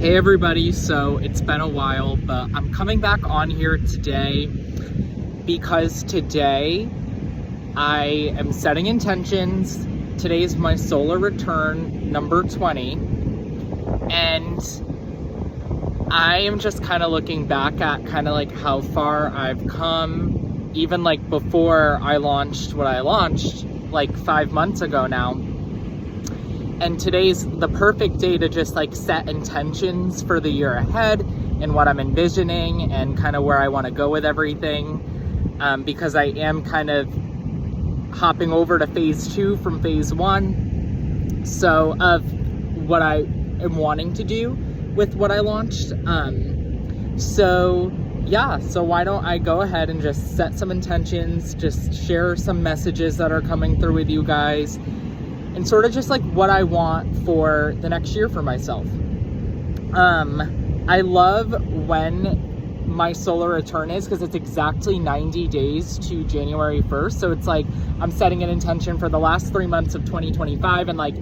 Hey everybody, so it's been a while, but I'm coming back on here today because today I am setting intentions. Today is my solar return number 20, and I am just kind of looking back at kind of like how far I've come, even like before I launched what I launched like 5 months ago now. And today's the perfect day to just like set intentions for the year ahead and what I'm envisioning and kind of where I want to go with everything, because I am kind of hopping over to phase 2 from phase 1, so of what I am wanting to do with what I launched. So why don't I go ahead and just set some intentions, just share some messages that are coming through with you guys, and sort of just like what I want for the next year for myself. I love when my solar return is, because it's exactly 90 days to January 1st. So it's like I'm setting an intention for the last 3 months of 2025 and like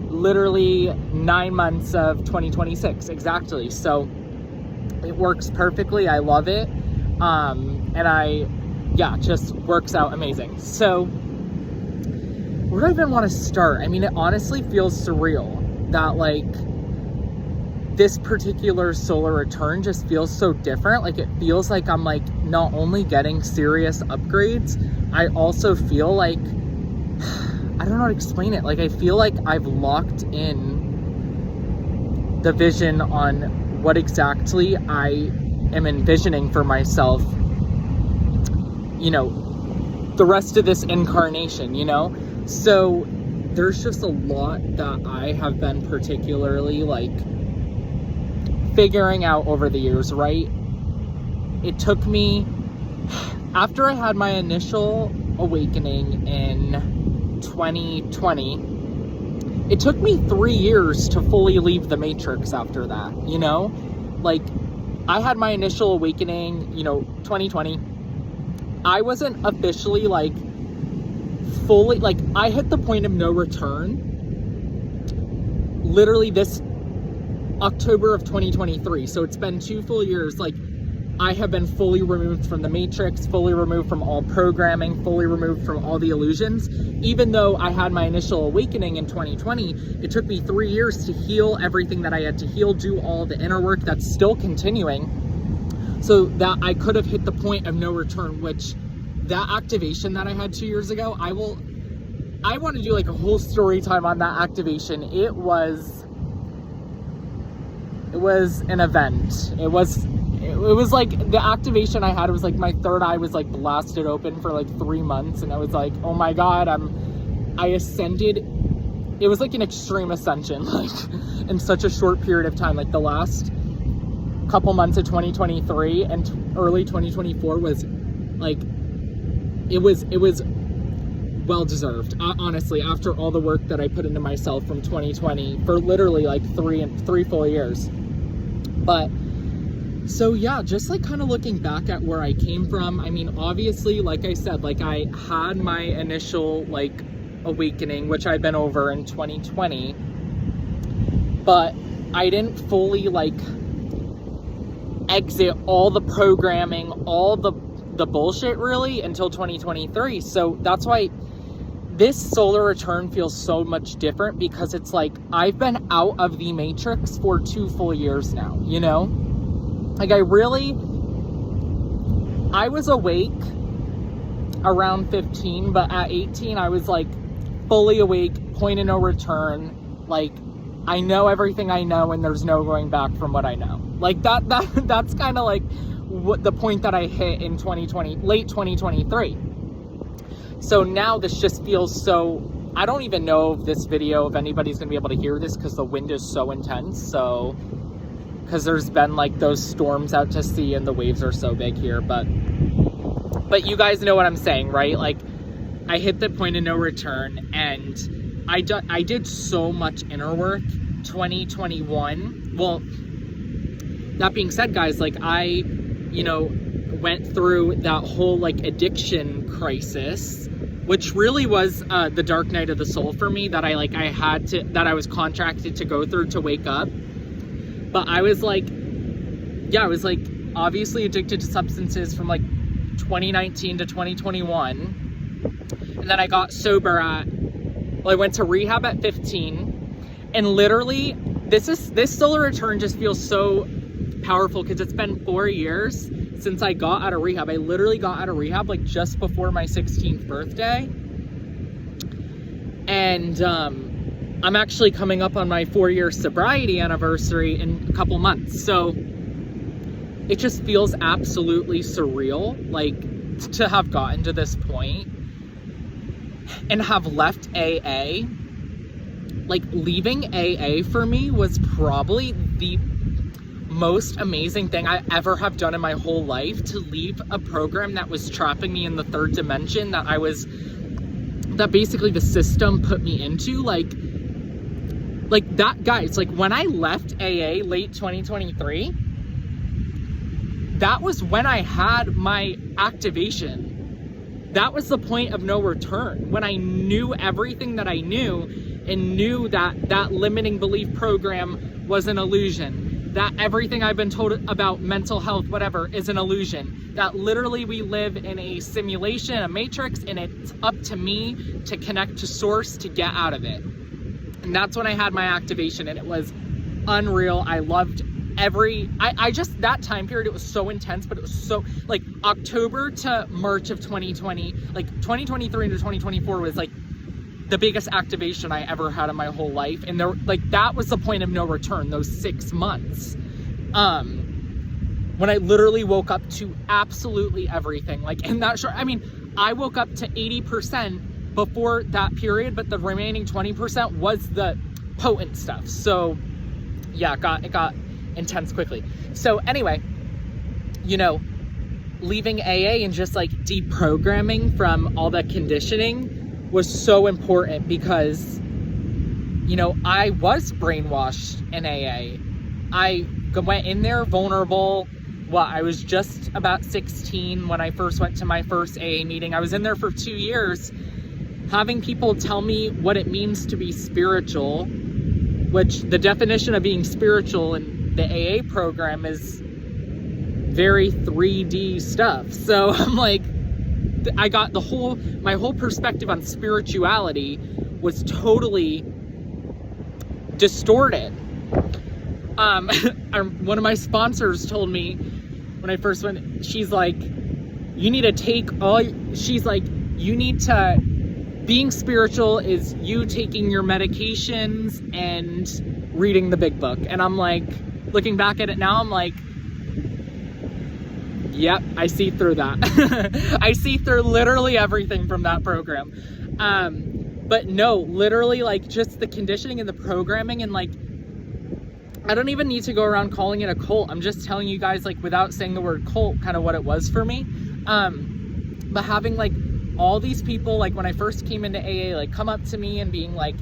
literally 9 months of 2026 exactly. So it works perfectly. I love it. Just works out amazing. So where do I even want to start? I mean, it honestly feels surreal that like this particular solar return just feels so different. Like it feels like I'm like not only getting serious upgrades, I also feel like, I don't know how to explain it. Like I feel like I've locked in the vision on what exactly I am envisioning for myself, you know, the rest of this incarnation, you know? So there's just a lot that I have been particularly like figuring out over the years, right? It took me, after I had my initial awakening in 2020, it took me 3 years to fully leave the matrix after that, you know? Like I had my initial awakening, 2020. I wasn't officially like fully, like I hit the point of no return literally this October of 2023. So it's been 2 full years. Like I have been fully removed from the matrix, fully removed from all programming, fully removed from all the illusions. Even though I had my initial awakening in 2020, it took me 3 years to heal everything that I had to heal, do all the inner work that's still continuing, so that I could have hit the point of no return, which that activation that I had 2 years ago, I want to do like a whole story time on that activation. It was an event. It was like the activation I had was like my third eye was like blasted open for like 3 months, and I was like, oh my God, I ascended. It was like an extreme ascension, like in such a short period of time. Like the last couple months of 2023 and early 2024 was like, it was well deserved, honestly, after all the work that I put into myself from 2020 for literally like three full years. But so yeah, just like kind of looking back at where I came from. I mean, obviously, like I said, like I had my initial like awakening, which I've been over in 2020, but I didn't fully like exit all the programming, all the bullshit really until 2023. So that's why this solar return feels so much different, because it's like I've been out of the matrix for 2 full years now, you know? Like I was awake around 15, but at 18 I was like fully awake, point of no return. Like I know everything I know and there's no going back from what I know. Like that's kind of like what the point that I hit in 2020, late 2023. So now this just feels so, I don't even know if this video, if anybody's gonna be able to hear this, because the wind is so intense. So, because there's been like those storms out to sea and the waves are so big here, but you guys know what I'm saying, right? Like I hit the point of no return, and I did so much inner work 2021. Well, that being said, guys, like I went through that whole like addiction crisis, which really was the dark night of the soul for me, that I was contracted to go through to wake up. But I was like, yeah, I was like obviously addicted to substances from like 2019 to 2021. And then I got sober I went to rehab at 15. And literally, this solar return just feels so powerful because it's been 4 years since I got out of rehab. I literally got out of rehab like just before my 16th birthday. And I'm actually coming up on my 4-year sobriety anniversary in a couple months. So it just feels absolutely surreal, like, to have gotten to this point and have left AA. Like, leaving AA for me was probably the most amazing thing I ever have done in my whole life, to leave a program that was trapping me in the third dimension that basically the system put me into. Like that, guys, like when I left AA late 2023, that was when I had my activation. That was the point of no return, when I knew everything that I knew and knew that limiting belief program was an illusion, that everything I've been told about mental health, whatever, is an illusion, that literally we live in a simulation, a matrix, and it's up to me to connect to source to get out of it. And that's when I had my activation, and it was unreal. I loved I just, that time period, it was so intense, but it was so, like, October to March of 2020, like 2023 into 2024 was like the biggest activation I ever had in my whole life. And there, like, that was the point of no return, those 6 months. When I literally woke up to absolutely everything. Like, in that short, I mean, I woke up to 80% before that period, but the remaining 20% was the potent stuff. So yeah, it got intense quickly. So anyway, you know, leaving AA and just like deprogramming from all that conditioning was so important, because, you know, I was brainwashed in AA. I went in there vulnerable. I was just about 16 when I first went to my first AA meeting. I was in there for 2 years, having people tell me what it means to be spiritual, which the definition of being spiritual in the AA program is very 3D stuff. So I'm like, I got my whole perspective on spirituality was totally distorted. One of my sponsors told me when I first went, she's like, being spiritual is you taking your medications and reading the big book. And I'm like, looking back at it now, I'm like, yep, I see through that. I see through literally everything from that program. But no, literally, like, just the conditioning and the programming, and like, I don't even need to go around calling it a cult. I'm just telling you guys, like, without saying the word cult, kind of what it was for me. But having like all these people, like when I first came into AA, like come up to me and being like,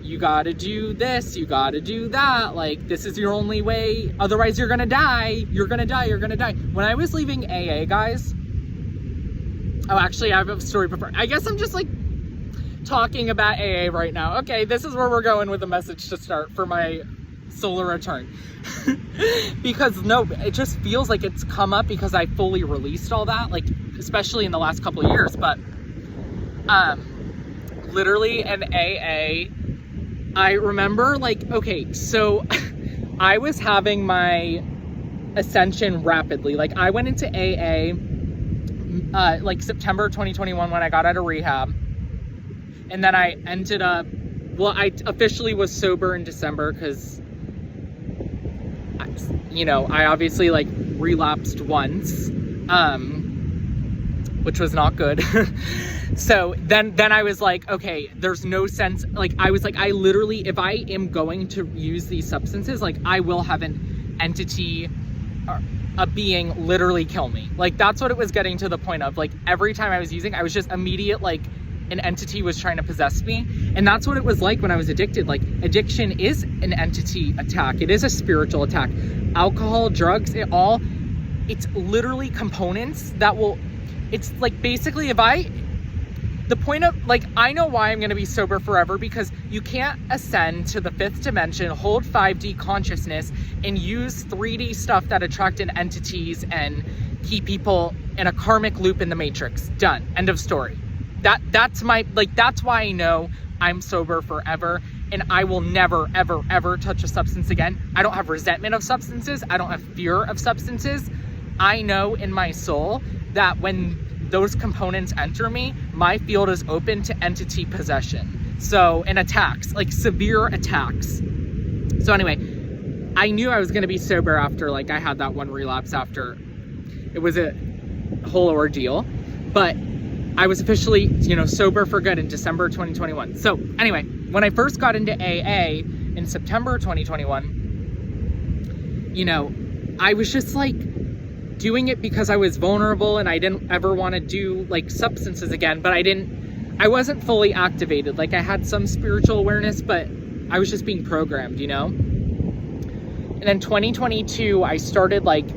you gotta do this, you gotta do that, like this is your only way, otherwise you're gonna die, you're gonna die, you're gonna die. When I was leaving AA, guys, oh, actually I have a story before. I guess I'm just like talking about AA right now. Okay, this is where we're going with the message to start for my solar return. Because no, it just feels like it's come up because I fully released all that, like especially in the last couple of years. But literally in AA, I remember, like, okay, so I was having my ascension rapidly. Like, I went into AA like September 2021 when I got out of rehab. And then I ended up, well, I officially was sober in December because, you know, I obviously like relapsed once, which was not good. So then I was like, okay, there's no sense. Like, I was like, I literally, if I am going to use these substances, like I will have an entity or a being literally kill me. Like, that's what it was getting to the point of. Like, every time I was using, I was just immediate, like, an entity was trying to possess me. And that's what it was like when I was addicted. Like, addiction is an entity attack. It is a spiritual attack. Alcohol, drugs, it's literally components that will, it's like basically the point of, like, I know why I'm going to be sober forever, because you can't ascend to the 5th dimension, hold 5D consciousness, and use 3D stuff that attracted entities and keep people in a karmic loop in the matrix. Done. End of story. That's my, like, that's why I know I'm sober forever, and I will never, ever, ever touch a substance again. I don't have resentment of substances. I don't have fear of substances. I know in my soul that when those components enter me, my field is open to entity possession. So, and attacks, like severe attacks. So anyway, I knew I was going to be sober after, like, I had that one relapse after. It was a whole ordeal, but I was officially, you know, sober for good in December 2021. So anyway, when I first got into AA in September 2021, you know, I was just like doing it because I was vulnerable and I didn't ever want to do like substances again, but I wasn't fully activated. Like, I had some spiritual awareness, but I was just being programmed, you know? And then 2022, I started like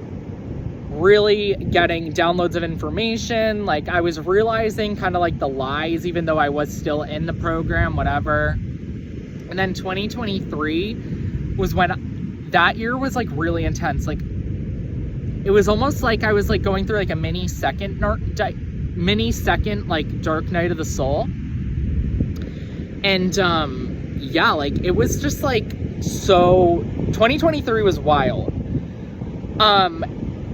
really getting downloads of information. Like, I was realizing kind of like the lies, even though I was still in the program, whatever. And then 2023 was when that year was like really intense. Like, it was almost like I was like going through like a mini second like dark night of the soul. And yeah, like it was just like, so 2023 was wild.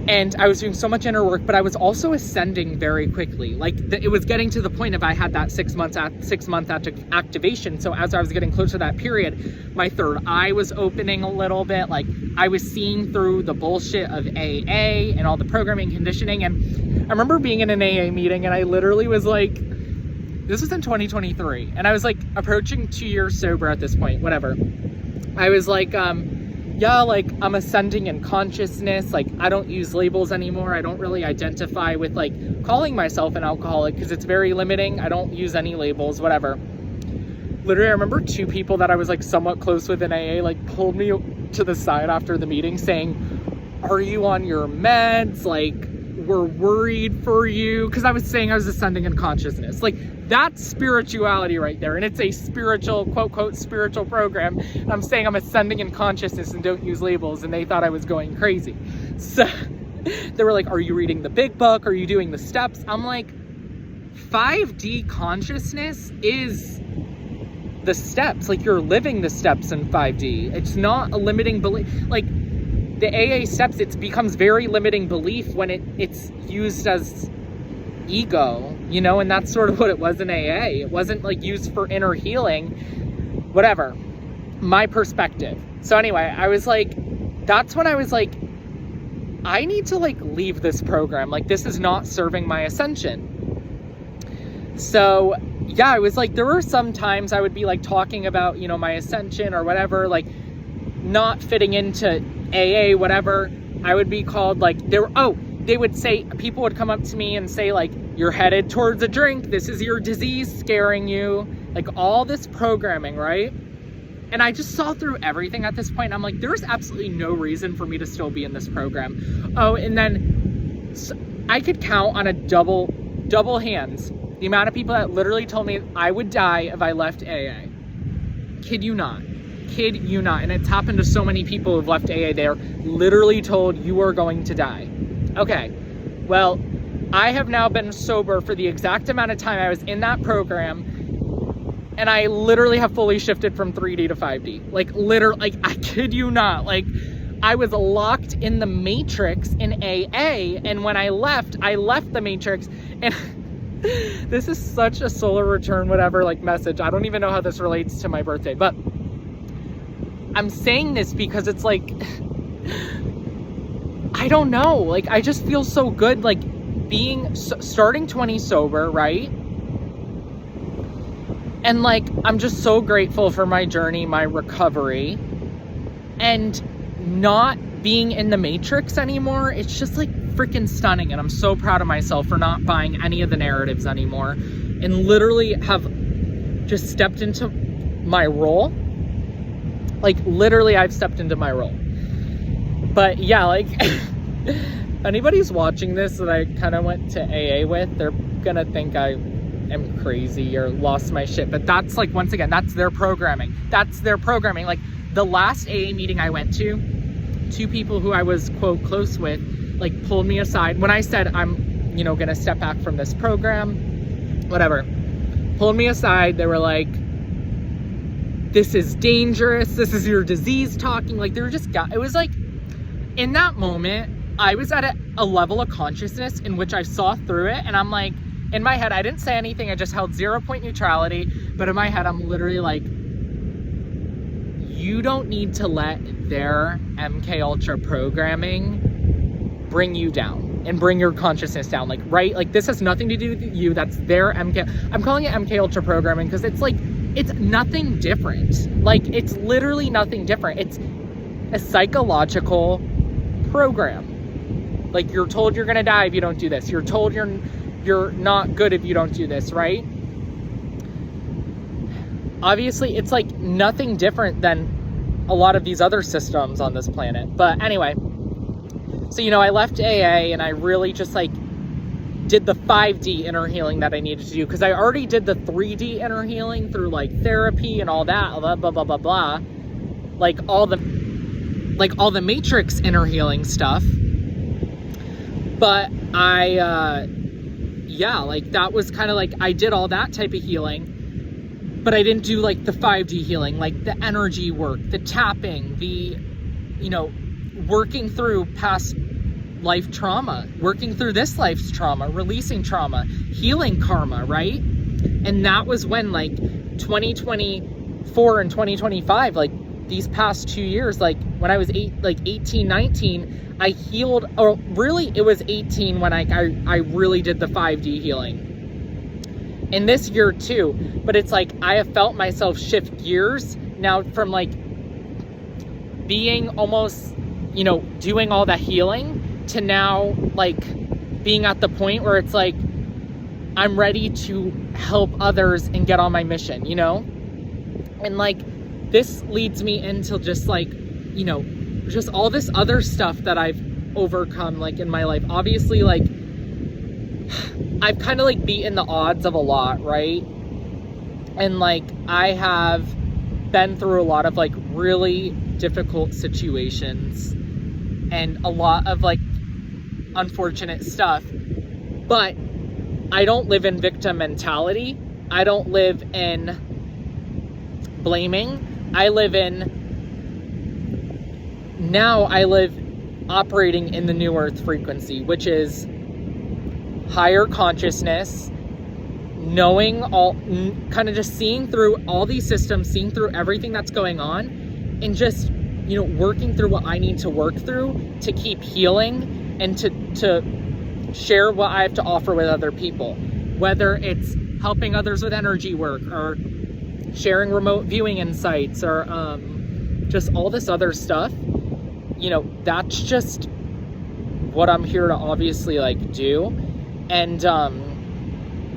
And I was doing so much inner work, but I was also ascending very quickly. Like, it was getting to the point of I had that 6 month activation. So as I was getting closer to that period, my third eye was opening a little bit. Like, I was seeing through the bullshit of AA and all the programming conditioning. And I remember being in an AA meeting and I literally was like, this was in 2023. And I was like approaching 2 years sober at this point, whatever. I was like, yeah, like, I'm ascending in consciousness. Like, I don't use labels anymore. I don't really identify with, like, calling myself an alcoholic because it's very limiting. I don't use any labels, whatever. Literally, I remember 2 people that I was, like, somewhat close with in AA, like, pulled me to the side after the meeting saying, are you on your meds? Like, we're worried for you. Because I was saying I was ascending in consciousness. Like, that's spirituality right there. And it's a spiritual, quote, quote, spiritual program. And I'm saying I'm ascending in consciousness and don't use labels. And they thought I was going crazy. So they were like, are you reading the big book? Are you doing the steps? I'm like, 5D consciousness is the steps. Like, you're living the steps in 5D. It's not a limiting belief. Like, the AA steps, it becomes very limiting belief when it's used as ego, you know, and that's sort of what it was in AA. It wasn't like used for inner healing, whatever, my perspective. So anyway, I was like, that's when I was like, I need to like leave this program. Like, this is not serving my ascension. So yeah, I was like, there were some times I would be like talking about, you know, my ascension or whatever, like not fitting into AA, whatever. I would be called like, they would say, people would come up to me and say like, you're headed towards a drink. This is your disease scaring you. Like, all this programming, right? And I just saw through everything at this point. I'm like, there's absolutely no reason for me to still be in this program. Oh, and then I could count on a double hands the amount of people that literally told me I would die if I left AA. Kid you not. And it's happened to so many people who've left AA. They're literally told, you are going to die. Okay, well, I have now been sober for the exact amount of time I was in that program, and I literally have fully shifted from 3D to 5D. Like, literally, like, I kid you not. Like, I was locked in the matrix in AA, and when I left the matrix, and this is such a solar return, whatever, like, message. I don't even know how this relates to my birthday, but I'm saying this because it's like, I don't know, like, I just feel so good, like, starting 20 sober, right? And like, I'm just so grateful for my journey, my recovery, and not being in the matrix anymore. It's just like freaking stunning. And I'm so proud of myself for not buying any of the narratives anymore and literally have just stepped into my role. Like, literally, I've stepped into my role. But yeah, like, if anybody's watching this that I kind of went to AA with, they're gonna think I am crazy or lost my shit, but that's like, once again, that's their programming. Like the last AA meeting I went to, two people who I was quote close with, like pulled me aside when I said I'm, you know, gonna step back from this program, whatever, pulled me aside. They were like, this is dangerous, this is your disease talking. Like, they were just, it was like, in that moment, I was at a level of consciousness in which I saw through it, and I'm like, in my head, I didn't say anything, I just held 0-point neutrality, but in my head, I'm literally like, you don't need to let their MK Ultra programming bring you down and bring your consciousness down, like, right? Like, this has nothing to do with you, that's their MK, I'm calling it MK Ultra programming because it's like, it's nothing different. Like, it's literally nothing different. It's a psychological program. Like, you're told you're gonna die if you don't do this. You're told you're not good if you don't do this, right? Obviously, it's like nothing different than a lot of these other systems on this planet. But anyway, so, you know, I left AA and I really just like did the 5D inner healing that I needed to do, because I already did the 3D inner healing through like therapy and all that, blah, blah, blah, blah, blah. Like all the Matrix inner healing stuff. But yeah, like that was kind of like, I did all that type of healing, but I didn't do like the 5D healing, like the energy work, the tapping, the, you know, working through past life trauma, working through this life's trauma, releasing trauma, healing karma, right? And that was when like 2024 and 2025, like these past 2 years, like when I was 18, 19, I healed, or really it was 18 when I really did the 5D healing. And this year too, but it's like I have felt myself shift gears now from like being almost, you know, doing all the healing to now like being at the point where it's like I'm ready to help others and get on my mission, you know? And like this leads me into just like, you know, just all this other stuff that I've overcome like in my life. Obviously, like I've kind of like beaten the odds of a lot, right? And like I have been through a lot of like really difficult situations and a lot of like unfortunate stuff, but I don't live in victim mentality. I don't live in blaming. I live operating in the new earth frequency, which is higher consciousness, knowing all, kind of just seeing through all these systems, seeing through everything that's going on, and just, you know, working through what I need to work through to keep healing and to share what I have to offer with other people, whether it's helping others with energy work or sharing remote viewing insights or just all this other stuff. You know, that's just what I'm here to obviously like do. And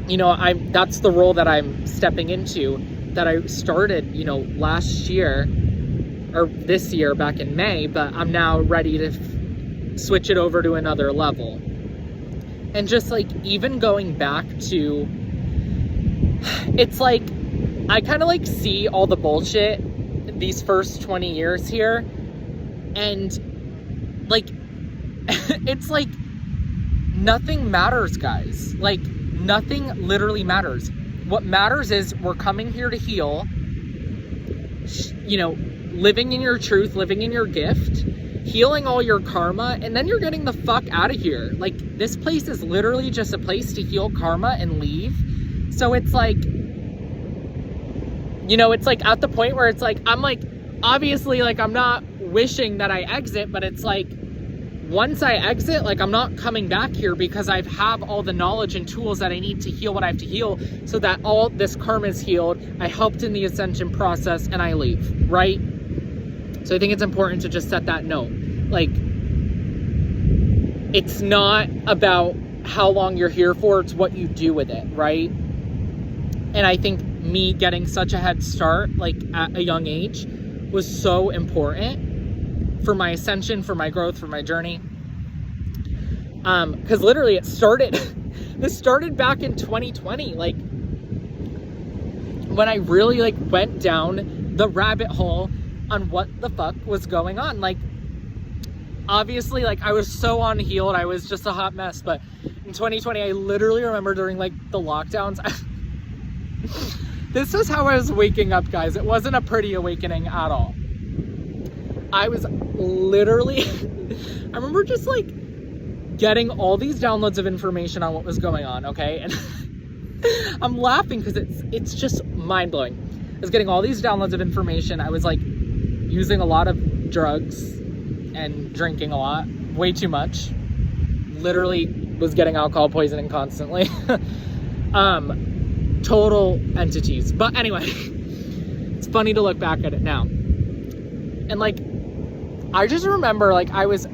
you know, that's the role that I'm stepping into, that I started, you know, last year or this year back in May, but I'm now ready to switch it over to another level. And just like even going back to, it's like I kind of like see all the bullshit these first 20 years here, and like it's like nothing matters, guys. Like nothing literally matters. What matters is we're coming here to heal, you know, living in your truth, living in your gift, healing all your karma, and then you're getting the fuck out of here. Like, this place is literally just a place to heal karma and leave. So it's like, you know, it's like at the point where it's like, I'm like, obviously, like, I'm not wishing that I exit, but it's like, once I exit, like, I'm not coming back here because I have all the knowledge and tools that I need to heal what I have to heal, so that all this karma is healed. I helped in the ascension process and I leave, right? So I think it's important to just set that note. Like, it's not about how long you're here for, it's what you do with it, right? And I think me getting such a head start, like at a young age, was so important for my ascension, for my growth, for my journey. Because literally this started back in 2020. Like, when I really like went down the rabbit hole on what the fuck was going on. Like, obviously, like, I was so unhealed, I was just a hot mess. But in 2020, I literally remember during like the lockdowns, this is how I was waking up, guys. It wasn't a pretty awakening at all. I was literally I remember just like getting all these downloads of information on what was going on, okay? And I'm laughing because it's just mind-blowing. I was getting all these downloads of information. I was like using a lot of drugs and drinking a lot, way too much. Literally was getting alcohol poisoning constantly. Total entities. But anyway, it's funny to look back at it now. And like, I just remember like I was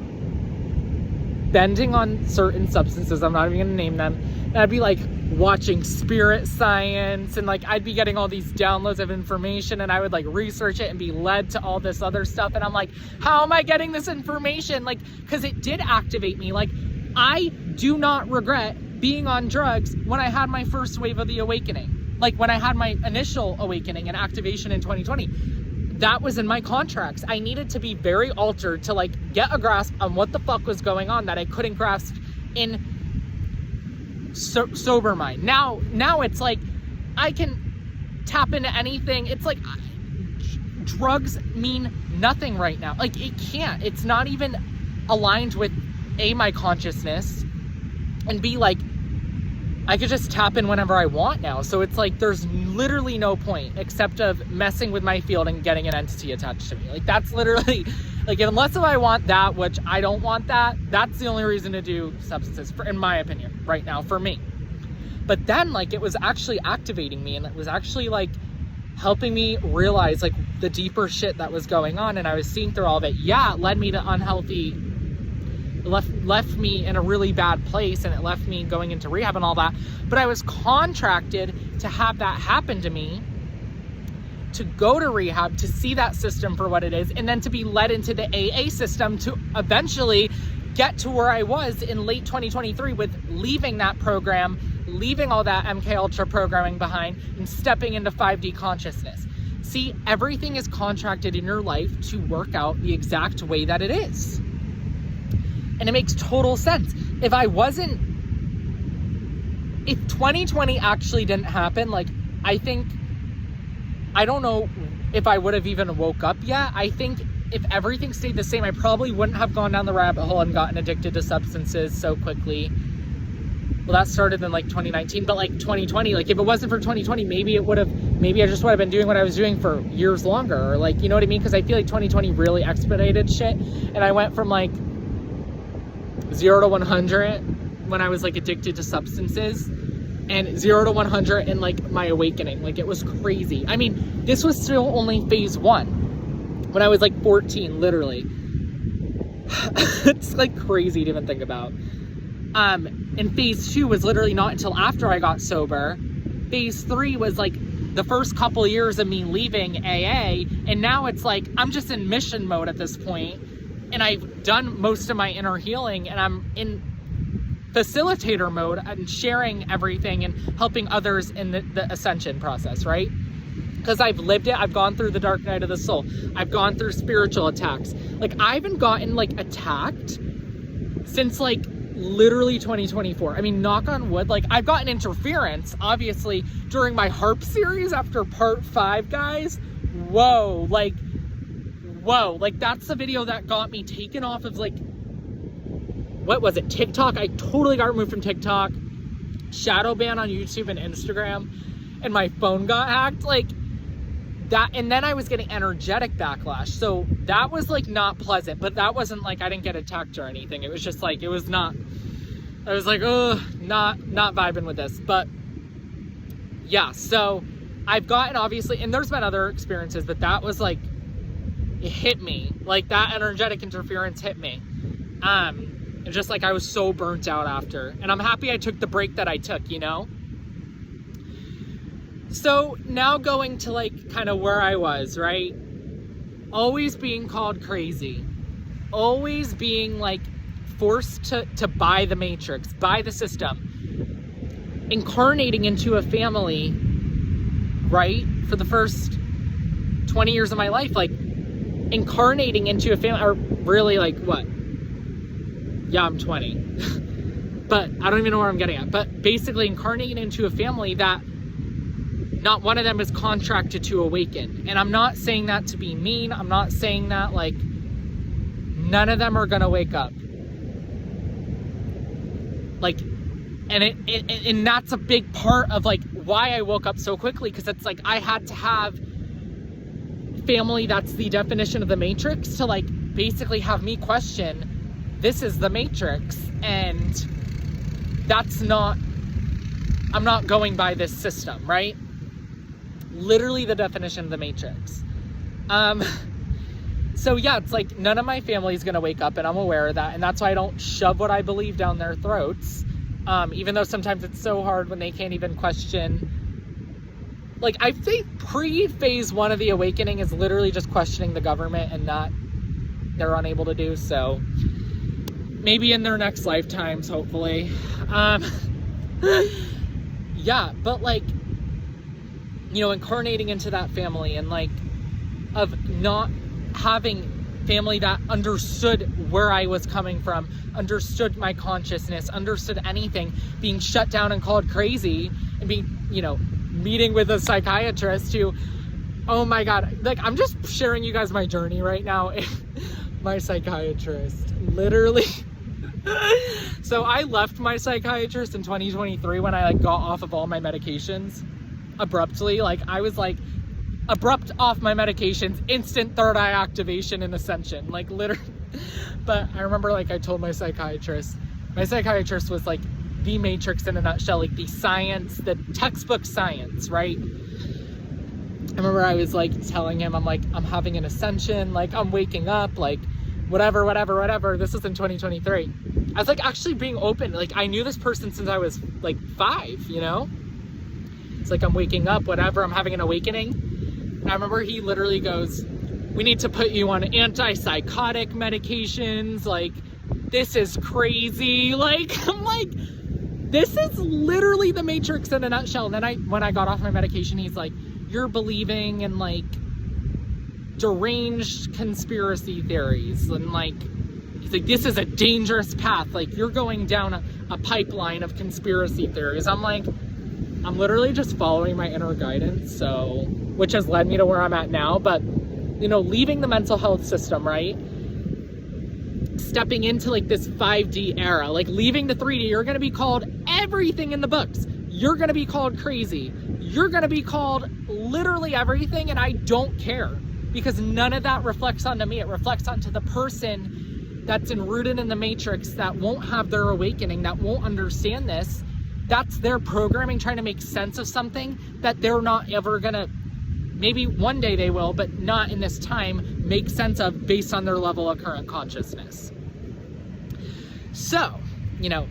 bending on certain substances, I'm not even gonna name them, and I'd be like watching Spirit Science, and like I'd be getting all these downloads of information, and I would like research it and be led to all this other stuff, and I'm like, how am I getting this information? Like, because it did activate me. Like, I do not regret being on drugs when I had my first wave of the awakening. Like, when I had my initial awakening and activation in 2020, that was in my contracts. I needed to be very altered to like get a grasp on what the fuck was going on that I couldn't grasp in sober mind. Now it's like I can tap into anything. It's like drugs mean nothing right now. Like, it can't. It's not even aligned with my consciousness, and B, like, I could just tap in whenever I want now. So it's like there's literally no point except of messing with my field and getting an entity attached to me. Like, that's literally, like, unless if I want that, which I don't want that, that's the only reason to do substances, in my opinion, right now, for me. But then, like, it was actually activating me, and it was actually, like, helping me realize, like, the deeper shit that was going on, and I was seeing through all of it. Yeah, it led me to unhealthy, left me in a really bad place, and it left me going into rehab and all that. But I was contracted to have that happen to me, to go to rehab, to see that system for what it is, and then to be led into the AA system to eventually get to where I was in late 2023 with leaving that program, leaving all that MK Ultra programming behind, and stepping into 5D consciousness. See, everything is contracted in your life to work out the exact way that it is. And it makes total sense. If 2020 actually didn't happen, like, I don't know if I would have even woke up yet. I think if everything stayed the same, I probably wouldn't have gone down the rabbit hole and gotten addicted to substances so quickly. Well, that started in like 2019, but like 2020, like, if it wasn't for 2020, maybe I just would have been doing what I was doing for years longer, or like, you know what I mean? Because I feel like 2020 really expedited shit, and I went from like 0 to 100 when I was like addicted to substances, and 0 to 100 in like my awakening. Like, it was crazy. I mean, this was still only phase 1 when I was like 14, literally. It's like crazy to even think about. And phase 2 was literally not until after I got sober. Phase 3 was like the first couple years of me leaving AA, and now it's like I'm just in mission mode at this point. And I've done most of my inner healing, and I'm in facilitator mode and sharing everything and helping others in the ascension process, right? Because I've lived it. I've gone through the dark night of the soul. I've gone through spiritual attacks. Like, I haven't gotten like attacked since like literally 2024. I mean, knock on wood. Like, I've gotten interference, obviously, during my HARP series after part 5, guys. Whoa, like, that's the video that got me taken off of, like, what was it, TikTok? I totally got removed from TikTok, shadow ban on YouTube and Instagram, and my phone got hacked, like, that. And then I was getting energetic backlash, so that was, like, not pleasant. But that wasn't, like, I didn't get attacked or anything. It was just, like, I was like, oh, not vibing with this. But, yeah, so I've gotten, obviously, and there's been other experiences, but that was, like, it hit me. Like, that energetic interference hit me. And just like I was so burnt out after. And I'm happy I took the break that I took, you know? So now going to like kind of where I was, right? Always being called crazy. Always being like forced to buy the matrix, buy the system. Incarnating into a family right? For the first 20 years of my life, like incarnating into a family, or really like what? Yeah, I'm 20. But I don't even know where I'm getting at. But basically incarnating into a family that not one of them is contracted to awaken. And I'm not saying that to be mean. I'm not saying that like none of them are gonna wake up. Like, and that's a big part of like why I woke up so quickly, because it's like I had to have family that's the definition of the matrix to like basically have me question, this is the matrix, and that's not, I'm not going by this system, right? Literally the definition of the matrix. So yeah, it's like none of my family is gonna wake up, and I'm aware of that, and that's why I don't shove what I believe down their throats. Even though sometimes it's so hard when they can't even question. Like, I think pre-phase 1 of the awakening is literally just questioning the government, and that they're unable to do so. Maybe in their next lifetimes, hopefully. Yeah, but like, you know, incarnating into that family, and like, of not having family that understood where I was coming from, understood my consciousness, understood anything, being shut down and called crazy, and being, you know, meeting with a psychiatrist who, oh my God, like, I'm just sharing you guys my journey right now. My psychiatrist, literally. So I left my psychiatrist in 2023 when I like got off of all my medications abruptly. Like, I was like abrupt off my medications, instant third eye activation and ascension, like literally. But I remember, like, I told my psychiatrist was like the matrix in a nutshell, like the science, the textbook science, right? I remember I was like telling him, I'm like, I'm having an ascension, like I'm waking up, like whatever. This was in 2023. I was like actually being open. Like, I knew this person since I was like 5, you know? It's like, I'm waking up, whatever, I'm having an awakening. And I remember he literally goes, we need to put you on antipsychotic medications. Like, this is crazy. Like, I'm like, this is literally the matrix in a nutshell. And then when I got off my medication, he's like, you're believing in like deranged conspiracy theories. And like, he's like, this is a dangerous path. Like, you're going down a pipeline of conspiracy theories. I'm like, I'm literally just following my inner guidance. So, which has led me to where I'm at now. But, you know, leaving the mental health system, right? Stepping into like this 5D era, like leaving the 3D, you're going to be called everything in the books. You're going to be called crazy. You're going to be called literally everything. And I don't care, because none of that reflects onto me. It reflects onto the person that's rooted in the matrix, that won't have their awakening, that won't understand this. That's their programming, trying to make sense of something that they're not ever going to, maybe one day they will, but not in this time, make sense of based on their level of current consciousness. So, you know,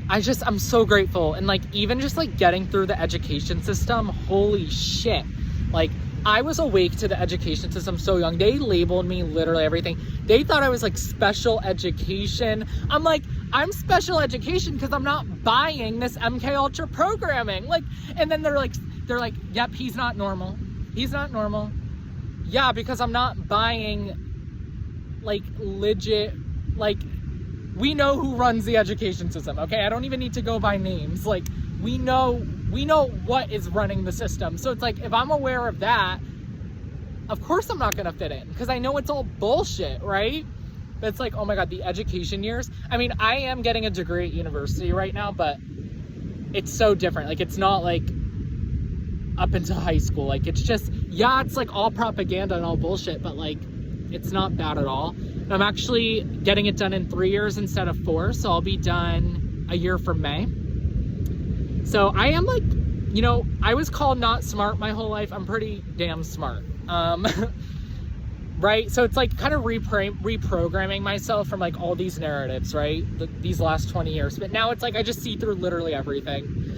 I'm so grateful. And like, even just like getting through the education system, holy shit. Like, I was awake to the education system so young. They labeled me literally everything. They thought I was like special education. I'm like, I'm special education because I'm not buying this MK Ultra programming. Like, and then they're like, yep, he's not normal. He's not normal. Yeah, because I'm not buying like legit, like, we know who runs the education system, okay? I don't even need to go by names. Like, we know what is running the system. So it's like, if I'm aware of that, of course I'm not gonna fit in, because I know it's all bullshit, right? But it's like, oh my God, the education years. I mean, I am getting a degree at university right now, but it's so different. Like, it's not like up until high school. Like, it's just, yeah, it's like all propaganda and all bullshit, but like, it's not bad at all. And I'm actually getting it done in 3 years instead of 4, so I'll be done a year from May. So I am like, you know, I was called not smart my whole life. I'm pretty damn smart. Right? So it's like kind of reprogramming myself from like all these narratives, right? These last 20 years. But now it's like, I just see through literally everything.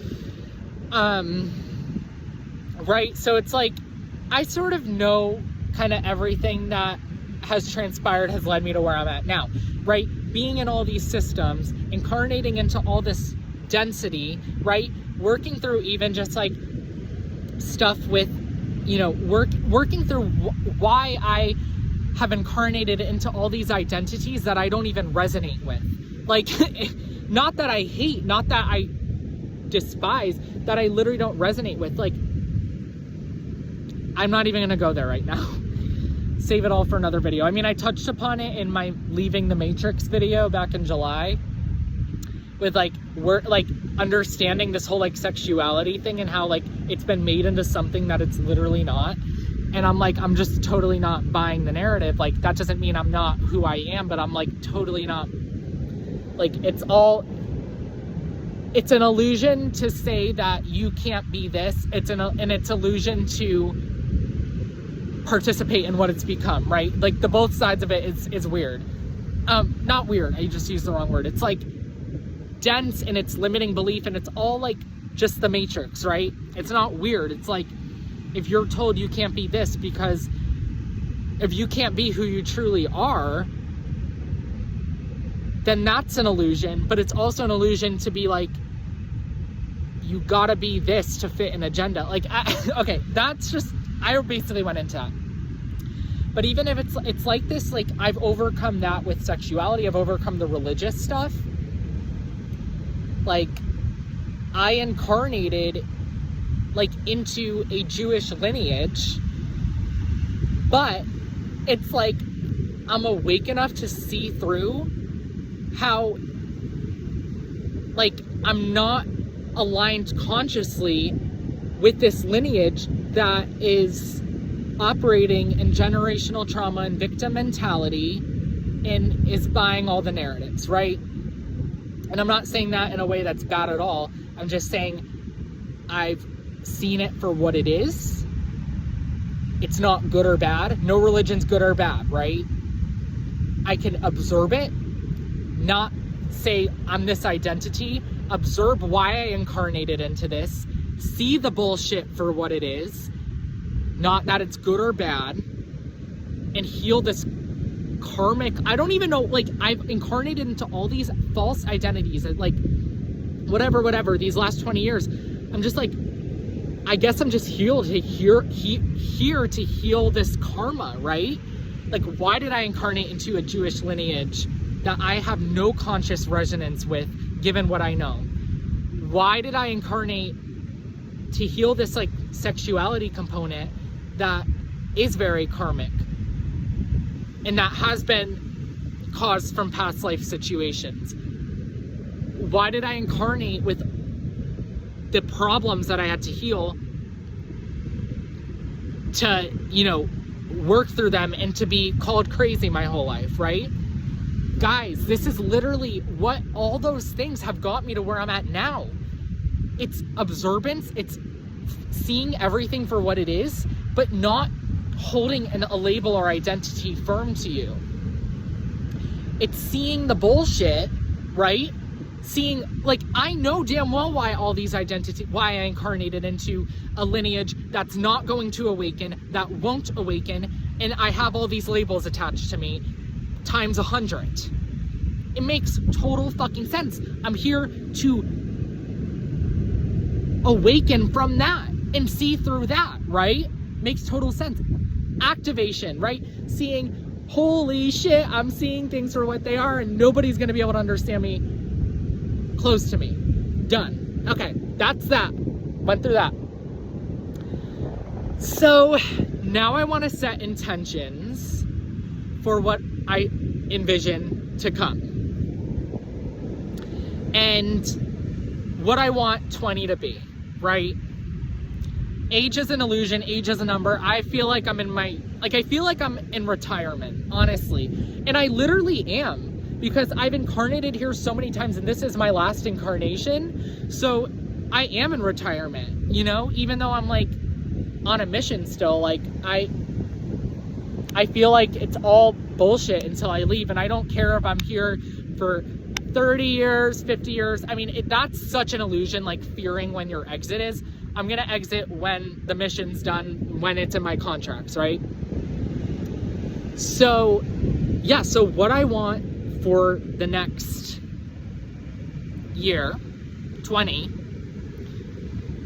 Right? So it's like, I sort of know kind of everything that has transpired has led me to where I'm at now, right? Being in all these systems, incarnating into all this density, right? Working through even just like stuff with you know, working through why I have incarnated into all these identities that I don't even resonate with. Like, not that I hate, not that I despise, that I literally don't resonate with. Like, I'm not even gonna go there right now. Save it all for another video. I mean, I touched upon it in my Leaving the Matrix video back in July, with like, understanding this whole like sexuality thing and how like it's been made into something that it's literally not. And I'm like, I'm just totally not buying the narrative. Like, that doesn't mean I'm not who I am, but I'm like totally not, like, it's an illusion to say that you can't be this. It's illusion to participate in what it's become, right? Like, the both sides of it is weird. Not weird, I just used the wrong word. It's like dense in its limiting belief, and it's all like just the Matrix, right? It's not weird. It's like, if you're told you can't be this, because if you can't be who you truly are, then that's an illusion. But it's also an illusion to be like, you gotta be this to fit an agenda. Like, okay, that's just, I basically went into that. But even if it's like this, like, I've overcome that with sexuality. I've overcome the religious stuff. Like, I incarnated like into a Jewish lineage, but it's like I'm awake enough to see through how, like, I'm not aligned consciously with this lineage that is operating in generational trauma and victim mentality and is buying all the narratives, right? And I'm not saying that in a way that's bad at all. I'm just saying I've seen it for what it is. It's not good or bad. No religion's good or bad, right? I can observe it, not say I'm this identity, observe why I incarnated into this, see the bullshit for what it is, not that it's good or bad, and heal this karmic, I don't even know, like, I've incarnated into all these false identities, like, whatever, these last 20 years. I'm just like, I guess I'm just here to heal this karma, right? Like, why did I incarnate into a Jewish lineage that I have no conscious resonance with, given what I know? Why did I incarnate to heal this, like, sexuality component that is very karmic and that has been caused from past life situations? Why did I incarnate with the problems that I had to heal to, you know, work through them and to be called crazy my whole life, right? Guys, this is literally what all those things have got me to where I'm at now. It's observance, it's seeing everything for what it is, but not holding a label or identity firm to you. It's seeing the bullshit, right? Seeing, like, I know damn well why all these identities, why I incarnated into a lineage that's not going to awaken, that won't awaken, and I have all these labels attached to me times 100. It makes total fucking sense. I'm here to awaken from that and see through that, right? Makes total sense. Activation, right? Seeing, holy shit, I'm seeing things for what they are, and nobody's gonna be able to understand me close to me. Done. Okay, that's that. Went through that. So now I want to set intentions for what I envision to come and what I want 20 to be, right? Age is an illusion, age is a number. I feel like I'm in I feel like I'm in retirement, honestly. And I literally am, because I've incarnated here so many times, and this is my last incarnation. So I am in retirement, you know, even though I'm like on a mission still. Like, I feel like it's all bullshit until I leave, and I don't care if I'm here for 30 years, 50 years. I mean, that's such an illusion, like fearing when your exit is. I'm gonna exit when the mission's done, when it's in my contracts, right? So yeah, so what I want for the next year, 20,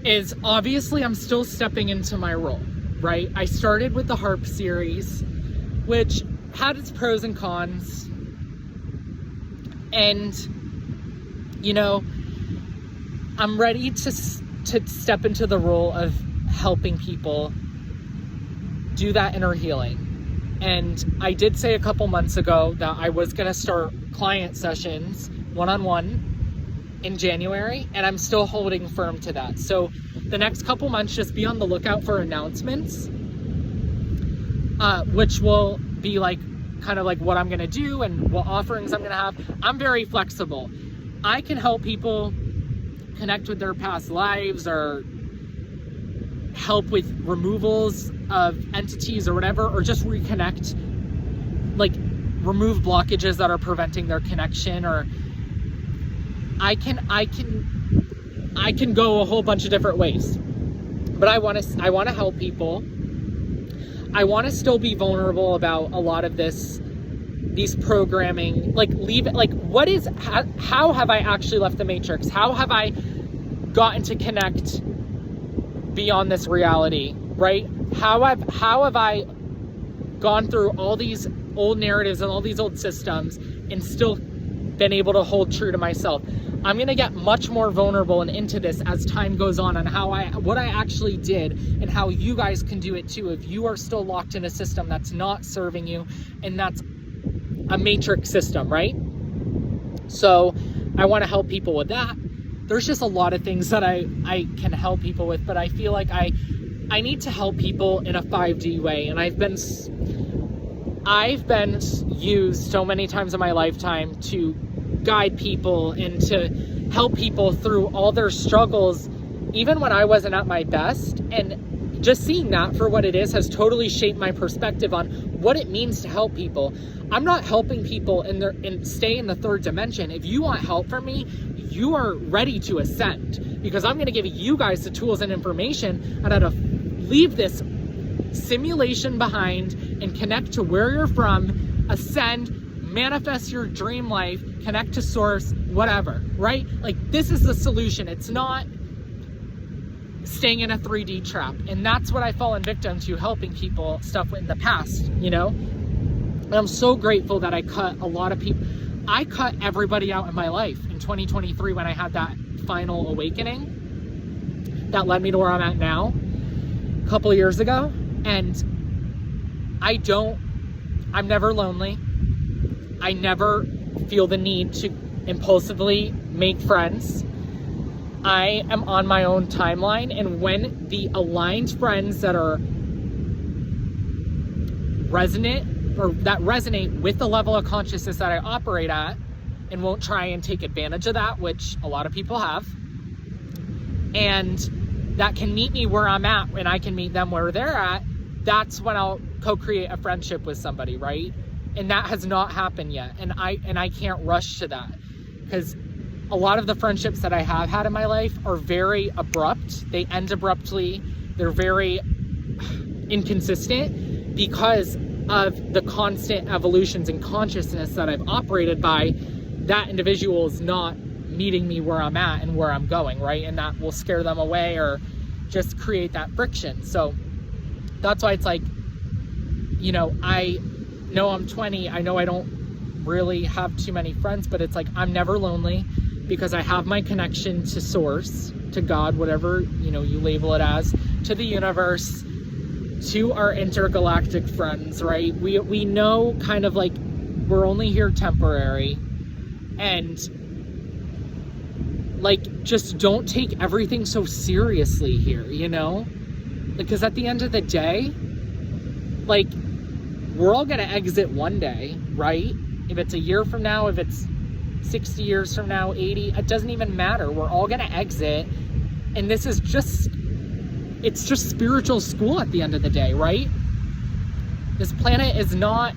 is obviously I'm still stepping into my role, right? I started with the harp series, which had its pros and cons. And, you know, I'm ready to step into the role of helping people do that inner healing. And I did say a couple months ago that I was going to start client sessions one-on-one in January, and I'm still holding firm to that. So the next couple months, just be on the lookout for announcements, which will be like kind of like what I'm going to do and what offerings I'm going to have. I'm very flexible. I can help people connect with their past lives, or help with removals of entities or whatever, or just reconnect, like remove blockages that are preventing their connection. Or I can go a whole bunch of different ways, but I want to help people. I want to still be vulnerable about a lot of these programming, like leave it, like how have I actually left the matrix? How have I gotten to connect beyond this reality, right? How have I gone through all these old narratives and all these old systems and still been able to hold true to myself? I'm going to get much more vulnerable and into this as time goes on what I actually did, and how you guys can do it too if you are still locked in a system that's not serving you, and that's a matrix system, right? So I want to help people with that. There's just a lot of things that I can help people with, but I feel like I need to help people in a 5D way. And I've been used so many times in my lifetime to guide people and to help people through all their struggles, even when I wasn't at my best. And just seeing that for what it is has totally shaped my perspective on what it means to help people. I'm not helping people stay in the third dimension. If you want help from me, you are ready to ascend, because I'm going to give you guys the tools and information on how to leave this simulation behind and connect to where you're from, ascend, manifest your dream life, connect to source, whatever, right? Like, this is the solution. It's not staying in a 3D trap. And that's what I've fallen victim to, helping people stuff in the past, you know? And I'm so grateful that I cut a lot of people. I cut everybody out in my life in 2023 when I had that final awakening that led me to where I'm at now a couple of years ago. And I'm never lonely. I never feel the need to impulsively make friends. I am on my own timeline, and when the aligned friends that are resonate with the level of consciousness that I operate at, and won't try and take advantage of that, which a lot of people have, and that can meet me where I'm at and I can meet them where they're at, that's when I'll co-create a friendship with somebody, right? And that has not happened yet, and I can't rush to that, because a lot of the friendships that I have had in my life are very abrupt. They end abruptly. They're very inconsistent because of the constant evolutions in consciousness that I've operated by. That individual is not meeting me where I'm at and where I'm going, right? And that will scare them away or just create that friction. So that's why it's like, you know, I know I'm 20. I know I don't really have too many friends, but it's like I'm never lonely, because I have my connection to source, to God, whatever, you know, you label it as, to the universe, to our intergalactic friends, right? We know kind of like we're only here temporary, and like, just don't take everything so seriously here, you know? Because at the end of the day, like, we're all gonna exit one day, right? If it's a year from now, if it's 60 years from now, 80, it doesn't even matter. We're all gonna exit, and this is just, it's just spiritual school at the end of the day, right? This planet is not,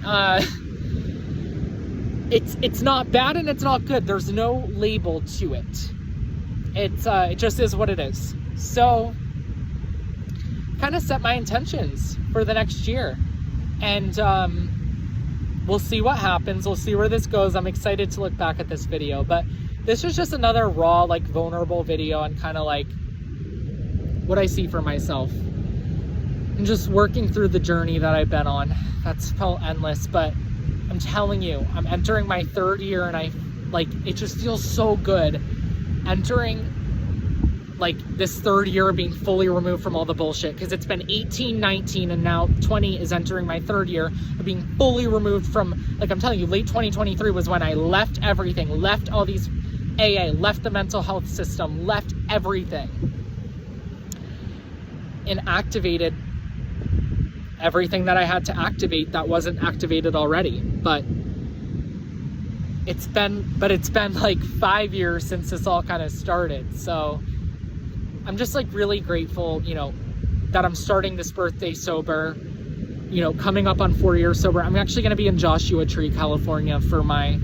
it's not bad and it's not good. There's no label to it. It just is what it is. So, kind of set my intentions for the next year, and we'll see what happens. We'll see where this goes. I'm excited to look back at this video, but this is just another raw, like, vulnerable video and kind of like what I see for myself. and just working through the journey that I've been on. That's felt endless, but I'm telling you, I'm entering my 3rd year, and it just feels so good entering like this 3rd year of being fully removed from all the bullshit, because it's been 18, 19, and now 20 is entering my 3rd year of being fully removed from, like I'm telling you, late 2023 was when I left everything, left all these AA, left the mental health system, left everything, and activated everything that I had to activate that wasn't activated already. But it's been like 5 years since this all kind of started. So I'm just like really grateful, you know, that I'm starting this birthday sober, you know, coming up on 4 years sober. I'm actually going to be in Joshua Tree, California for my,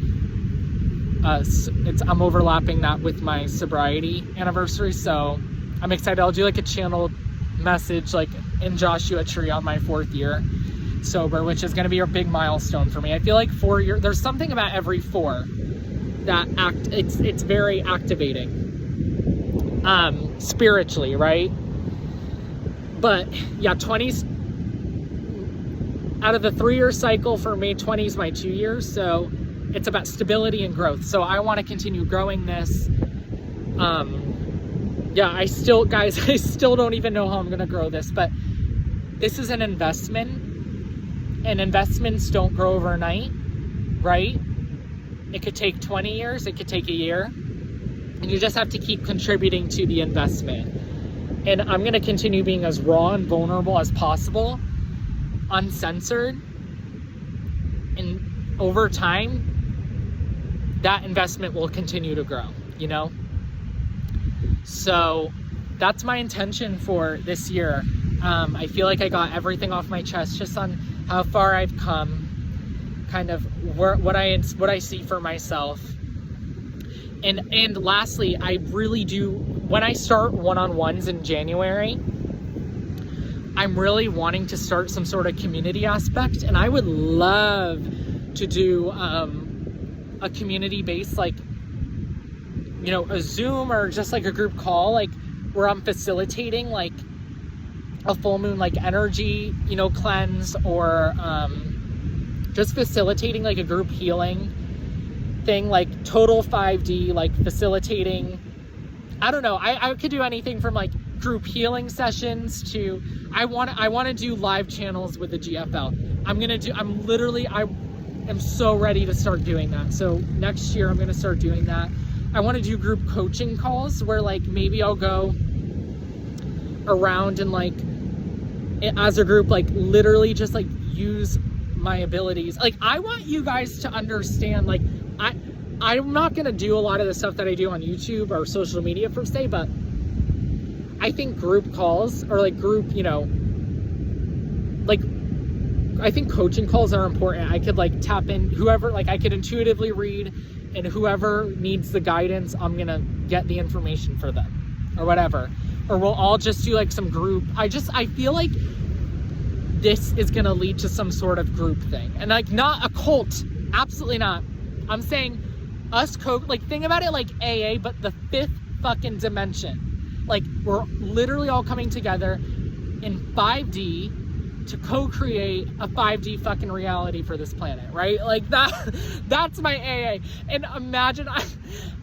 I'm overlapping that with my sobriety anniversary. So I'm excited. I'll do like a channel message like in Joshua Tree on my 4th year sober, which is going to be a big milestone for me. I feel like 4 years, there's something about every 4 that it's very activating, spiritually, right? But yeah, 20's out of the 3-year cycle for me, 20 is my 2 years. So it's about stability and growth. So I want to continue growing this. Yeah, I still don't even know how I'm going to grow this, but this is an investment, and investments don't grow overnight, right? It could take 20 years, it could take a year, and you just have to keep contributing to the investment. And I'm going to continue being as raw and vulnerable as possible, uncensored, and over time, that investment will continue to grow, you know? So that's my intention for this year. I feel like I got everything off my chest just on how far I've come, kind of what I see for myself. And lastly, I really do, when I start one-on-ones in January, I'm really wanting to start some sort of community aspect, and I would love to do a community-based, like, you know, a Zoom or just like a group call, like where I'm facilitating like a full moon, like energy, you know, cleanse, or just facilitating like a group healing thing, like total 5D, like facilitating, I don't know, I could do anything from like group healing sessions to, I want to do live channels with the GFL. I am so ready to start doing that. So next year I'm going to start doing that. I want to do group coaching calls where like maybe I'll go around and like as a group, like literally just like use my abilities. Like I want you guys to understand, like I'm not going to do a lot of the stuff that I do on YouTube or social media per se, but I think group calls or like group, you know, like I think coaching calls are important. I could like tap in whoever, like I could intuitively read, and whoever needs the guidance, I'm gonna get the information for them or whatever. Or we'll all just do like some group. I feel like this is gonna lead to some sort of group thing. And like not a cult, absolutely not. I'm saying us like think about it like AA, but the 5th fucking dimension. Like we're literally all coming together in 5D to co-create a 5D fucking reality for this planet, right? Like that's my AA. And imagine,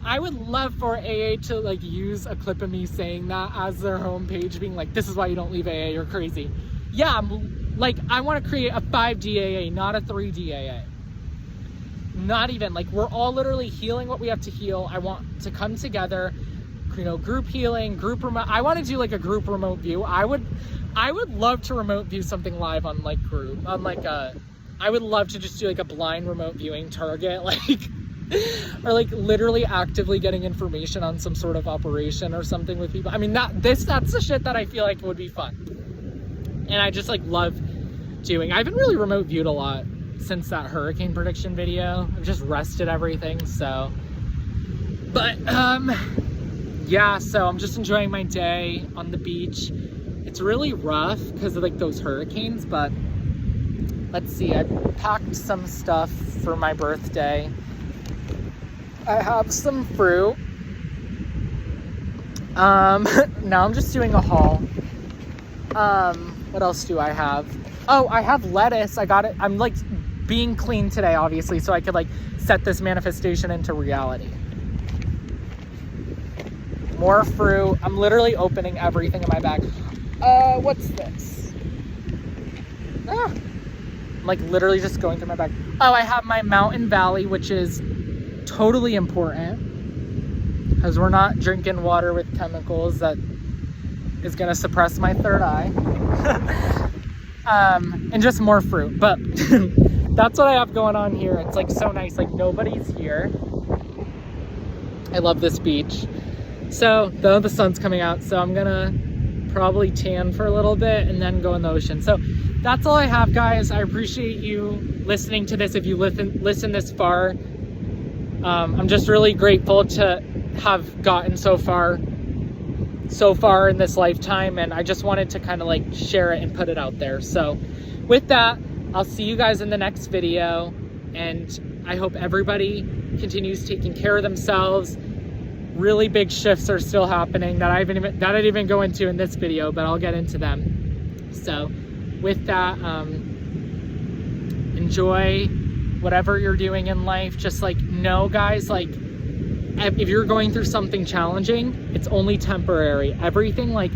I would love for AA to like use a clip of me saying that as their homepage, being like, this is why you don't leave AA, you're crazy. Yeah, I want to create a 5D AA, not a 3D AA. Not even, like we're all literally healing what we have to heal. I want to come together, you know, group healing, group remote. I want to do like a group remote view. I would love to remote view something live on like group, on like I would love to just do like a blind remote viewing target, like, or like literally actively getting information on some sort of operation or something with people. I mean, that's the shit that I feel like would be fun. And I just like love doing. I haven't really remote viewed a lot since that hurricane prediction video. I've just rested everything, so. But, yeah, so I'm just enjoying my day on the beach. It's really rough because of like those hurricanes, but let's see, I packed some stuff for my birthday. I have some fruit. Now I'm just doing a haul. What else do I have? Oh, I have lettuce. I got it. I'm like being clean today, obviously, so I could like set this manifestation into reality. More fruit. I'm literally opening everything in my bag. What's this? I'm like literally just going through my bag. Oh, I have my Mountain Valley, which is totally important because we're not drinking water with chemicals that is going to suppress my third eye. And just more fruit. But that's what I have going on here. It's like so nice. Like nobody's here. I love this beach. So though the sun's coming out, so I'm gonna probably tan for a little bit and then go in the ocean. So that's all I have, guys. I appreciate you listening to this. If you listen this far, I'm just really grateful to have gotten so far in this lifetime, and I just wanted to kind of like share it and put it out there. So with that, I'll see you guys in the next video, and I hope everybody continues taking care of themselves. Really big shifts are still happening that I didn't even go into in this video, but I'll get into them. So with that, enjoy whatever you're doing in life. Just like know, guys, like if you're going through something challenging, it's only temporary. Everything, like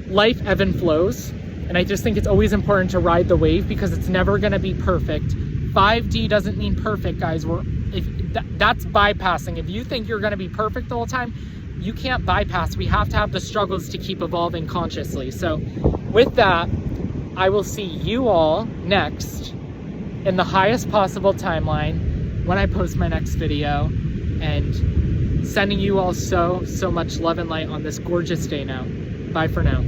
life ebb and flows, and I just think it's always important to ride the wave because it's never going to be perfect. 5D doesn't mean perfect, guys. That's bypassing. If you think you're going to be perfect the whole time, you can't bypass. We have to have the struggles to keep evolving consciously. So with that, I will see you all next in the highest possible timeline when I post my next video, and sending you all so much love and light on this gorgeous day now. Bye for now.